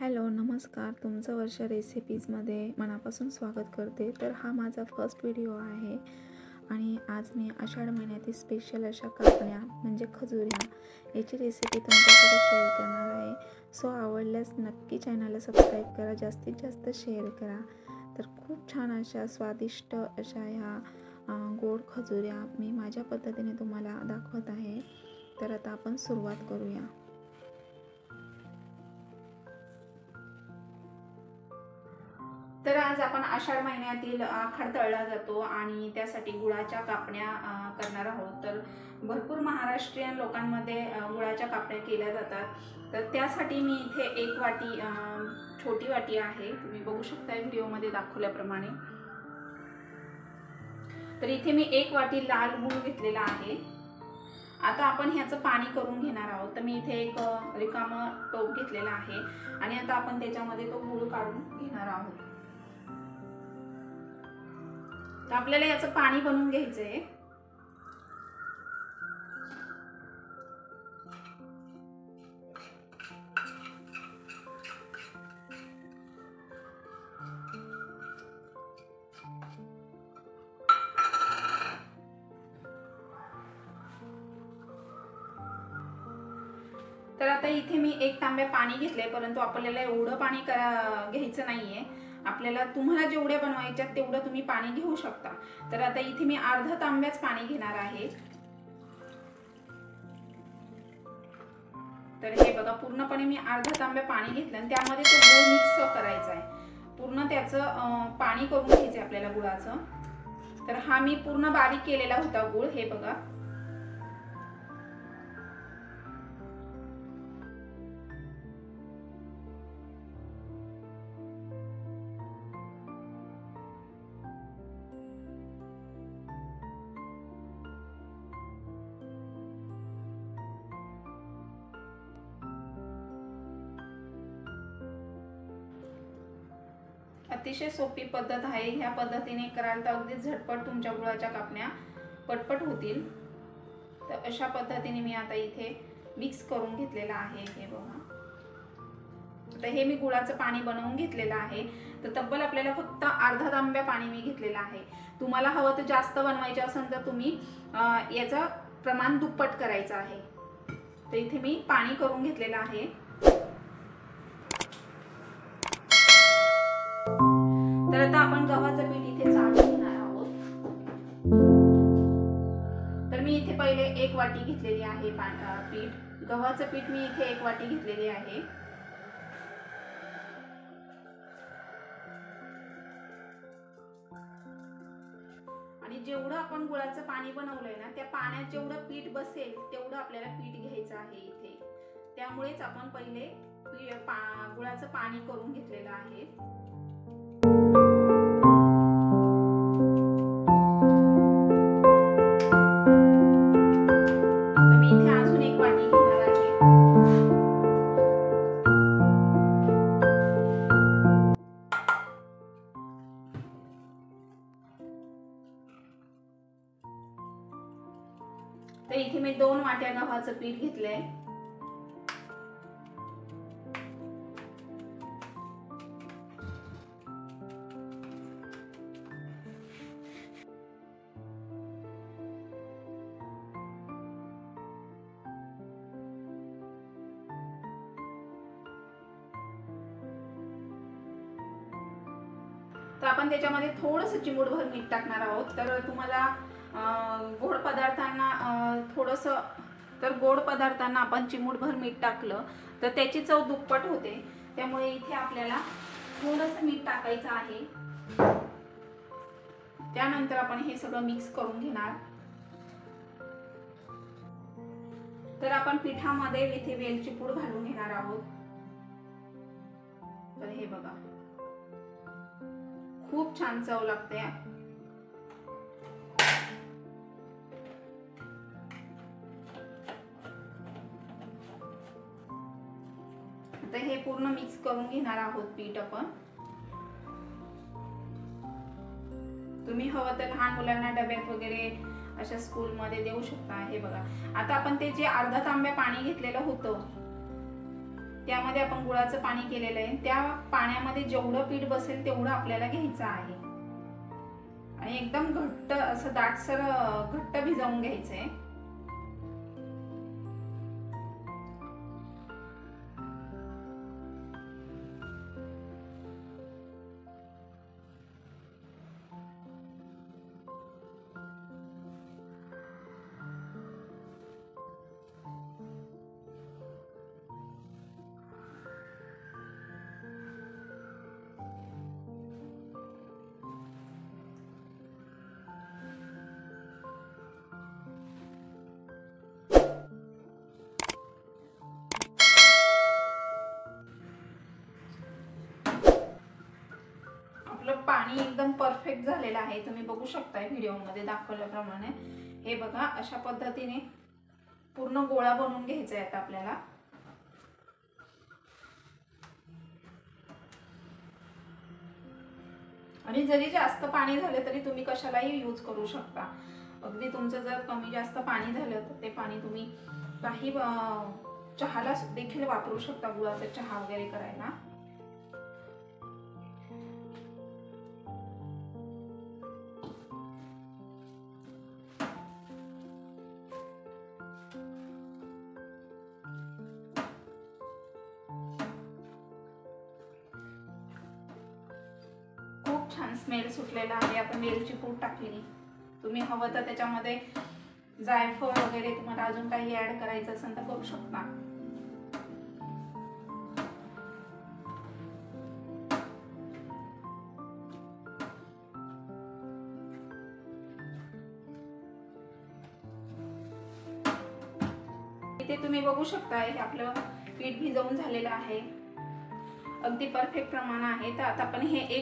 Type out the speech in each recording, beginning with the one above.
Hello नमस्कार, तुमचं वर्ष रेसिपीजमध्ये मनापासून स्वागत करते। तर हा माझा फर्स्ट व्हिडिओ आहे आणि आज मी आषाढ महिन्यातील स्पेशल अशा कापण्या म्हणजे खजुऱ्या याची रेसिपी तुमच्यासोबत शेअर करणार आहे। सो आवडल्यास नक्की चॅनलला सबस्क्राईब करा, जास्तीत जास्त शेअर करा। तर खूप छान अशा स्वादिष्ट अशा ह्या गोड खजुऱ्या मी माझ्या पद्धतीने तुम्हाला दाखवत आहे। तर आता आपण सुरुवात करूया। तर आज आपण आषाढ महिन्यातील आखाड तळला जातो आणि त्यासाठी गुळाच्या कापण्या करणार आहोत। तर भरपूर महाराष्ट्रीयन लोकांमध्ये गुळाच्या कापण्या केल्या जातात। तर त्यासाठी मी इथे एक वाटी छोटी वाटी आहे, तुम्ही बघू शकता व्हिडिओमध्ये दाखवल्याप्रमाणे। तर इथे मी एक वाटी लाल गुळ घेतलेला आहे। आता आपण ह्याचं पाणी करून घेणार आहोत। तर मी इथे एक रिकामा टोप घेतलेला आहे आणि आता आपण त्याच्यामध्ये तो गुळ काढून घेणार आहोत। तर आपल्याला याचं पाणी बनवून घ्यायचंय। तर आता इथे मी एक तांब्या पाणी घेतलंय, परंतु आपल्याला एवढं पाणी घ्यायचं नाहीये। आपल्याला तुम्हाला जेवढ्या बनवायच्या तेवढं तुम्ही पाणी घेऊ शकता। तर आता इथे मी अर्धा तांब्याच पाणी घेणार आहे। तर हे बघा, पूर्णपणे मी अर्धा तांब्या पाणी घेतलं आणि त्यामध्ये तो गुळ मिक्स करायचा आहे। पूर्ण त्याचं पाणी करून घ्यायचं आपल्याला गुळाचं। तर हा मी पूर्ण बारीक केलेला होता गुळ, हे बघा। अतिशय सोपी पद्धत आहे। ह्या पद्धतीने कराल तर अगदी झटपट तुमच्या गुळाच्या कापण्या पटपट होतील। तर अशा पद्धतीने मी आता इथे मिक्स करून घेतलेला आहे, हे बघा। आता हे मी गुळाचं पाणी बनवून घेतलेलं आहे। तर तब्बल आपल्याला फक्त अर्धा तांब्या पाणी मी घेतलेलं आहे। तुम्हाला हवं तर जास्त बनवायचे असेल तर तुम्ही याचं प्रमाण दुप्पट करायचं आहे। तर इथे मी पाणी करून घेतलेलं आहे। तर आता आपण गव्हाचं पीठ इथे चाळून घेणार आहोत। तर मी इथे पहिले एक वाटी घेतलेली आहे पीठ। गव्हाचं पीठ मी इथे एक वाटी घेतलेली आहे। आणि जेवढं आपण गुळाचं पाणी बनवलंय ना, त्या पाण्यात जेवढं पीठ बसेल तेवढं आपल्याला पीठ घ्यायचं आहे इथे। त्यामुळेच आपण पहिले गुळाचं पाणी करून घेतलेलं आहे। तर इथे मी 2 वाट्या गव्हाचं पीठ घेतलंय। तर आपण त्याच्यामध्ये थोडंसं चिमूटभर मीठ टाकणार आहोत। तर तुम्हाला गोड पदार्थांना आपण चिमूटभर मीठ टाकलं तर त्याची चव दुप्पट होते। त्यामुळे इथे आपल्याला थोडंसं मीठ टाकायचं आहे। त्यानंतर आपण हे सगळं मिक्स करून घेणार। तर आपण पिठामध्ये इथे वेलची पूड घालून घेणार आहोत। तर हे बघा, खूप छान चव लागते। आता हे पूर्ण मिक्स करून घेणार आहोत पीठ आपण। तुम्ही हवं तर लहान मुलांना डब्यात वगैरे अशा स्कूल मध्ये देऊ शकता। हे बघा, आता आपण ते जे अर्धा तांब्या पाणी घेतलेलं होतं त्यामध्ये आपण गुळाचं पाणी केलेलं आहे, त्या पाण्यामध्ये जेवढं पीठ बसेल तेवढं आपल्याला घ्यायचं आहे आणि एकदम घट्ट असं दाटसर घट्ट भिजवून घ्यायचंय। पाणी एकदम परफेक्ट झालेलं आहे, तुम्ही बघू शकताय व्हिडिओ मध्ये दाखवल्याप्रमाणे। हे बघा, अशा पद्धतीने पूर्ण गोळा बनवून घ्यायचा आहे आता आपल्याला। आणि जरी जास्त पाणी झालं तरी तुम्ही कशालाही यूज करू शकता। अगदी तुमचं जर कमी जास्त पाणी झालं तर ते पाणी तुम्ही काही चहाला देखील वापरू शकता, गुळाचा चहा वगैरे करायला। छान स्मेल सुटलेला आहे। आपण वेलची पूड टाकली, तुम्ही हवं तर त्याच्यामध्ये जायफळ वगैरे तुम्हाला अजून काही ऍड करायचं असेल तर करू शकता। इथे तुम्ही बघू शकता हे आपलं पीठ भिजवून झालेलं आहे, अगदी परफेक्ट प्रमाण आहे। तर आता आपण हे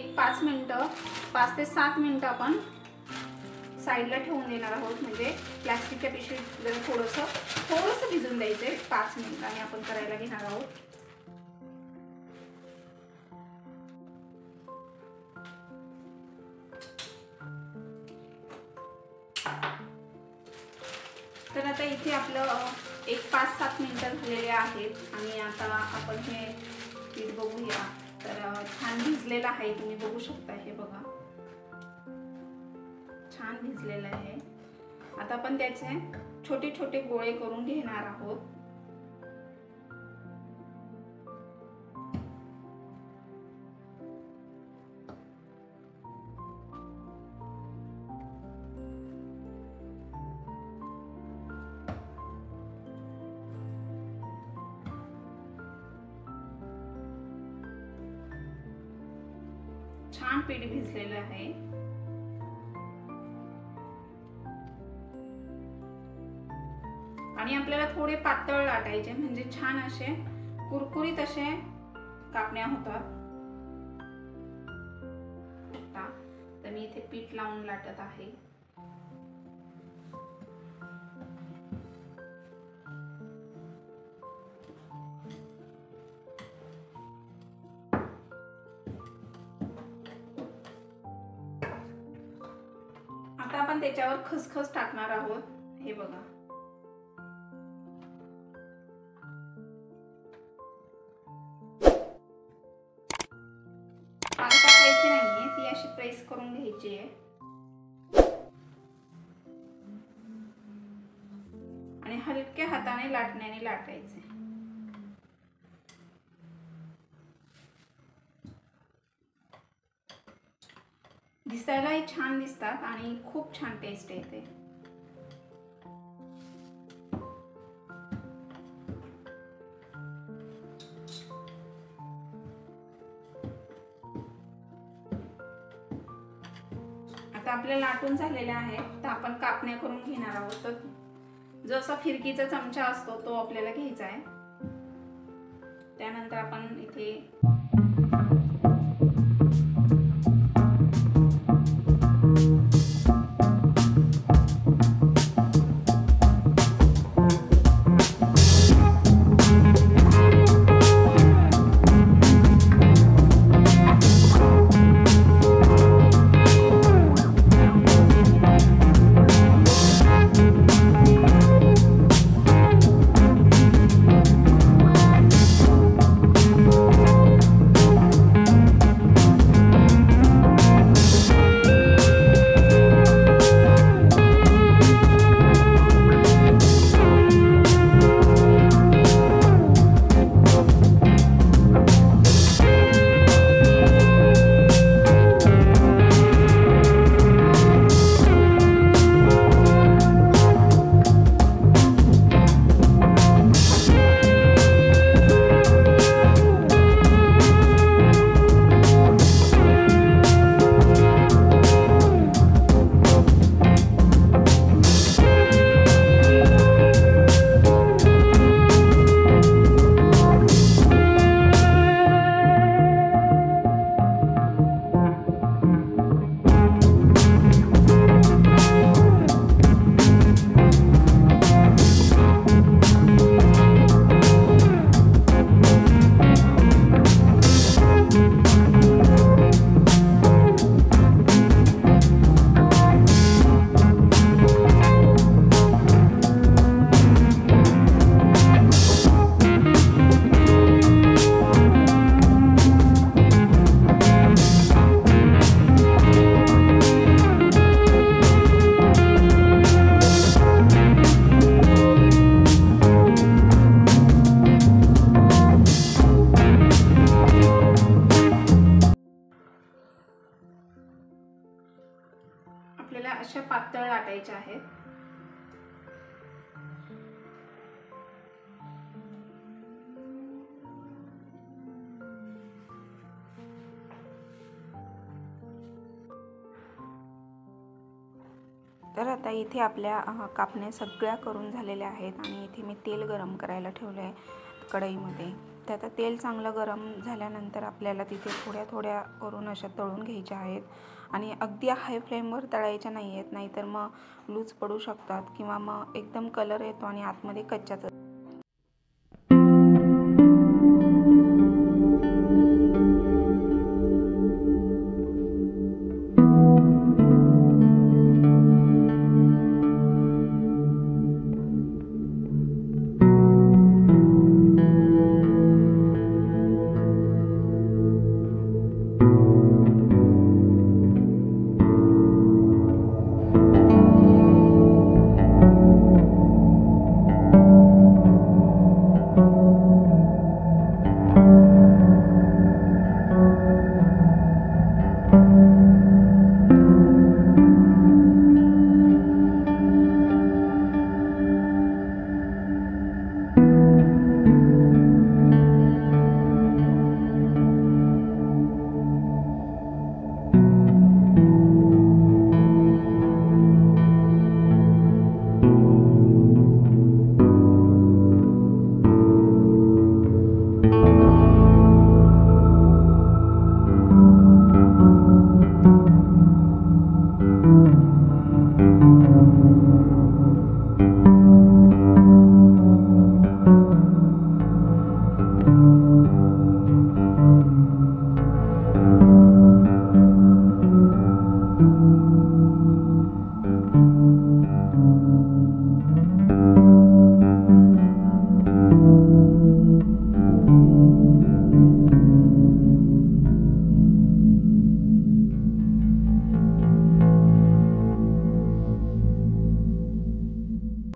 5 ते 7 मिनिटं आपण साईडला ठेवून देणार आहोत। म्हणजे प्लास्टिकच्या पिशवीत जरा थोडंसं भिजून द्यायचे। 5 मिनिटांनी आपण करायला घेणार आहोत। तर आता इथे आपलं 5-7 मिनिटं झालेले आहेत आणि आता आपण हे पीठ बघूया। तर छान भिजलेलं आहे, तुम्ही बघू शकता। हे बघा, छान भिजलेलं आहे। आता आपण त्याचे छोटे छोटे गोळे करून घेणार आहोत। छान पीठ भिजलेलं आहे। आणि आपल्याला थोडे पातळ लाटायचे, म्हणजे छान असे कुरकुरीत असे कापण्या होतात। तर मी इथे पीठ लावून लाटत आहे। आता आपण त्याच्यावर खसखस टाकणार आहोत। हे बघा, पाक टाकायची नाहीये, ती अशी प्रेस करून घ्यायची आहे आणि हलक्या हाताने लाटण्याने लाटायचे। दिसायलाही छान दिसतात आणि खूप छान टेस्ट येते। आता आपले लाटून झालेले आहे, तर आपण कापण्या करून घेणार आहोत। तर जसा फिरकीचा चमचा असतो तो आपल्याला घ्यायचा आहे। त्यानंतर आपण इथे पातळ लाटायच्या आहेत। तर आता इथे आपल्या कापण्या सगळ्या करून झालेल्या आहेत आणि इथे मी तेल गरम करायला ठेवलं आहे कढईमध्ये। तर आता तेल चांगलं गरम झाल्यानंतर आपल्याला तिथे थोड्या थोड्या करून अशा तळून घ्यायच्या आहेत आणि अगदी हाय फ्लेमवर तळायच्या नाही आहेत, नाहीतर मग लूज पडू शकतात किंवा मग एकदम कलर येतो आणि आतमध्ये कच्चाच।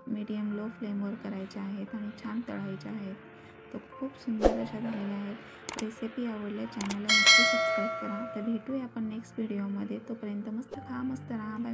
मीडियम लो फ्लेमवर करायचे आहेत आणि छान तळायचे आहेत। तो खूप सुंदर अशा झालेल्या आहेत। रेसिपी आवडल्या चॅनलला नक्की सबस्क्राईब करा। तर भेटूया आपण नेक्स्ट व्हिडिओमध्ये। तोपर्यंत मस्त खा, मस्त राहा, बाय।